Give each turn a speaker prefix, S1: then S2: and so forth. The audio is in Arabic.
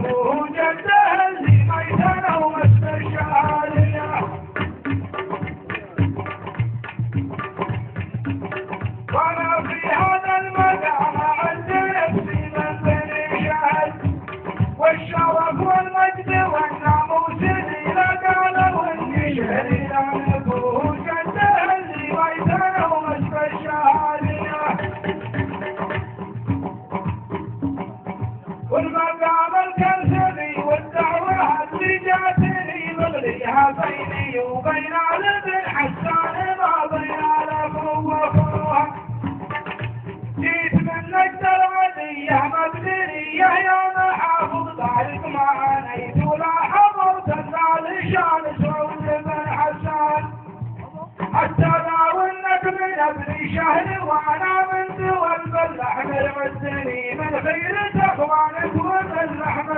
S1: ابوه جده اللي ميتنا ومستشاريه. وانا في هذا المقام عندي نفسي من بني شهد، والشرف والمجد والناموس اللي لقاله اني شهري عن ابوه جده اللي ميتنا ومستشاريه. والمقام الكلثمي والدعوة اللي جاتني مغليها بيني وبين علي بن حسان ما بين الأخو وأخوها. جيت من نجد العلية مقدرية يا محافظ طارق ما عنيت ولا حضرت النال شان سعود بن حسان، حتى داولنك من ابن شهر وانا من دول باللحم العدني من خيرة اخوانك وباللحم